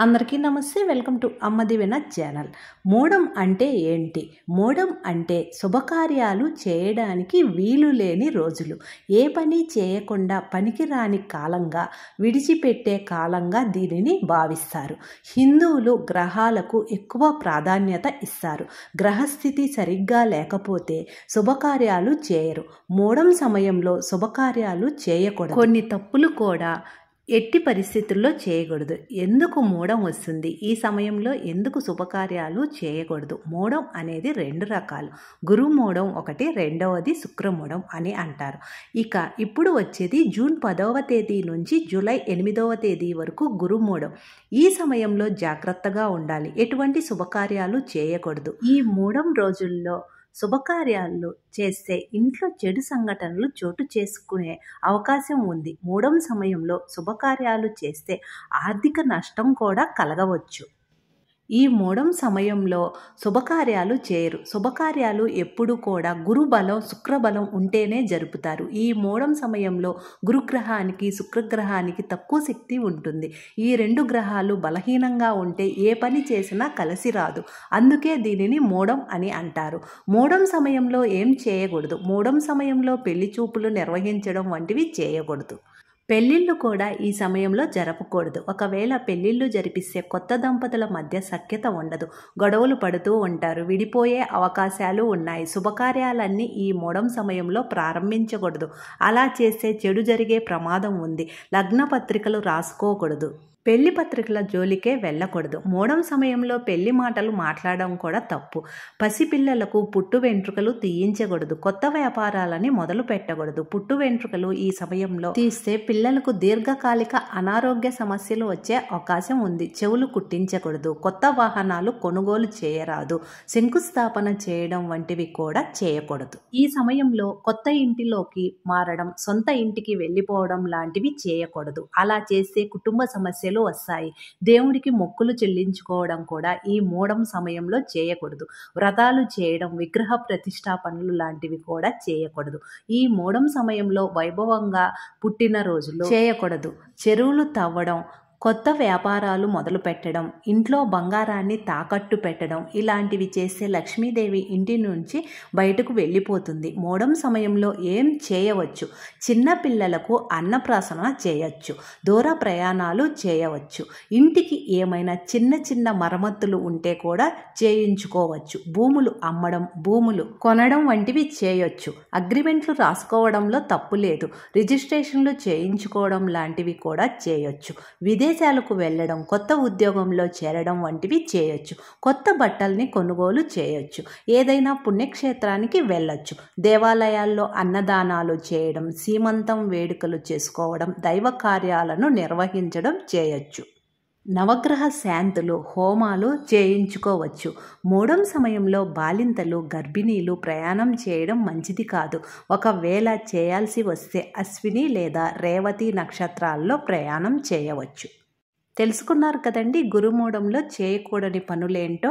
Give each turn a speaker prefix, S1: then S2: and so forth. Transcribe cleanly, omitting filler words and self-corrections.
S1: అందరికీ నమస్తే. Welcome to అమ్మ దీవెన ఛానల్. మూఢం అంటే ఏంటి? మూఢం అంటే శుభకార్యాలు చేయడానికి వీలు లేని రోజులు, ఏ పని చేయకుండా పనికిరాని కాలంగా, విడిచిపెట్టే కాలంగా దీనిని భావిస్తారు. హిందువులు గ్రహాలకు ఎక్కువ ప్రాధాన్యత ఇస్తారు. గ్రహస్థితి సరిగ్గా లేకపోతే శుభకార్యాలు చేయరు. మూఢం సమయంలో శుభకార్యాలు చేయకూడదు. కొన్ని తప్పులు కూడా ఎట్టి పరిస్థితుల్లో చేయకూడదు. ఎందుకు మూఢం వస్తుంది? ఈ సమయంలో ఎందుకు శుభకార్యాలు చేయకూడదు? మూఢం అనేది రెండు రకాలు. గురు మూఢం ఒకటి, రెండవది శుక్రమూఢం అని అంటారు. ఇప్పుడు వచ్చేది జూన్ 10వ తేదీ నుంచి జూలై 8వ తేదీ వరకు గురుమూఢం. ఈ సమయంలో జాగ్రత్తగా ఉండాలి. ఎటువంటి శుభకార్యాలు చేయకూడదు. ఈ మూఢం రోజుల్లో శుభకార్యాలు చేస్తే ఇంట్లో చెడు సంఘటనలు చోటు చేసుకునే అవకాశం ఉంది. మూఢం సమయంలో శుభకార్యాలు చేస్తే ఆర్థిక నష్టం కూడా కలగవచ్చు. ఈ మూఢం సమయంలో శుభకార్యాలు చేయరు. శుభకార్యాలు ఎప్పుడు కూడా గురుబలం, శుక్రబలం ఉంటేనే జరుపుతారు. ఈ మూఢం సమయంలో గురుగ్రహానికి, శుక్రగ్రహానికి తక్కువ శక్తి ఉంటుంది. ఈ రెండు గ్రహాలు బలహీనంగా ఉంటే ఏ పని చేసినా కలిసి రాదు. అందుకే దీనిని మూఢం అని అంటారు. మూఢం సమయంలో ఏం చేయకూడదు? మూఢం సమయంలో పెళ్లి చూపులు నిర్వహించడం వంటివి చేయకూడదు. పెళ్ళిళ్ళు కూడా ఈ సమయంలో జరపకూడదు. ఒకవేళ పెళ్ళిళ్ళు జరిపిస్తే కొత్త దంపతుల మధ్య సఖ్యత ఉండదు. గొడవలు పడుతూ ఉంటారు. విడిపోయే అవకాశాలు ఉన్నాయి. శుభకార్యాలన్నీ ఈ మూఢం సమయంలో ప్రారంభించకూడదు. అలా చేస్తే చెడు జరిగే ప్రమాదం ఉంది. లగ్న పత్రికలు రాసుకోకూడదు. పెళ్లి పత్రికల జోలికే వెళ్ళకూడదు. మూఢం సమయంలో పెళ్లి మాటలు మాట్లాడడం కూడా తప్పు. పసిపిల్లలకు పుట్టు వెంట్రుకలు తీయించకూడదు. కొత్త వ్యాపారాలని మొదలు పెట్టకూడదు. పుట్టు వెంట్రుకలు ఈ సమయంలో తీస్తే పిల్లలకు దీర్ఘకాలిక అనారోగ్య సమస్యలు వచ్చే అవకాశం ఉంది. చెవులు కుట్టించకూడదు. కొత్త వాహనాలు కొనుగోలు చేయరాదు. శంకుస్థాపన చేయడం వంటివి కూడా చేయకూడదు. ఈ సమయంలో కొత్త ఇంటిలోకి మారడం, సొంత ఇంటికి వెళ్ళిపోవడం లాంటివి చేయకూడదు. అలా చేస్తే కుటుంబ సమస్యలు వస్తాయి. దేవుడికి మొక్కులు చెల్లించుకోవడం కూడా ఈ మూఢం సమయంలో చేయకూడదు. వ్రతాలు చేయడం, విగ్రహ ప్రతిష్టాపనలు లాంటివి కూడా చేయకూడదు. ఈ మూఢం సమయంలో వైభవంగా పుట్టినరోజులు చేయకూడదు. చెరువులు తవ్వడం, కొత్త వ్యాపారాలు మొదలు పెట్టడం, ఇంట్లో బంగారాన్ని తాకట్టు పెట్టడం ఇలాంటివి చేస్తే లక్ష్మీదేవి ఇంటి నుంచి బయటకు వెళ్ళిపోతుంది. మూఢం సమయంలో ఏం చేయవచ్చు? చిన్న పిల్లలకు అన్నప్రాసన చేయవచ్చు. దూర ప్రయాణాలు చేయవచ్చు. ఇంటికి ఏమైనా చిన్న చిన్న మరమ్మతులు ఉంటే కూడా చేయించుకోవచ్చు. భూములు అమ్మడం, భూములు కొనడం వంటివి చేయొచ్చు. అగ్రిమెంట్లు రాసుకోవడంలో తప్పు లేదు. రిజిస్ట్రేషన్లు చేయించుకోవడం లాంటివి కూడా చేయొచ్చు. విదేశాలకు వెళ్ళడం, కొత్త ఉద్యోగంలో చేరడం వంటివి చేయొచ్చు. కొత్త బట్టల్ని కొనుగోలు చేయొచ్చు. ఏదైనా పుణ్యక్షేత్రానికి వెళ్ళొచ్చు. దేవాలయాల్లో అన్నదానాలు చేయడం, సీమంతం వేడుకలు చేసుకోవడం, దైవ కార్యాలను నిర్వహించడం చేయొచ్చు. నవగ్రహ శాంతులు, హోమాలు చేయించుకోవచ్చు. మూఢం సమయంలో బాలింతలు, గర్భిణీలు ప్రయాణం చేయడం మంచిది కాదు. ఒకవేళ చేయాల్సి వస్తే అశ్విని లేదా రేవతి నక్షత్రాల్లో ప్రయాణం చేయవచ్చు. తెలుసుకున్నారు కదండి గురుమూఢంలో చేయకూడని పనులేంటో.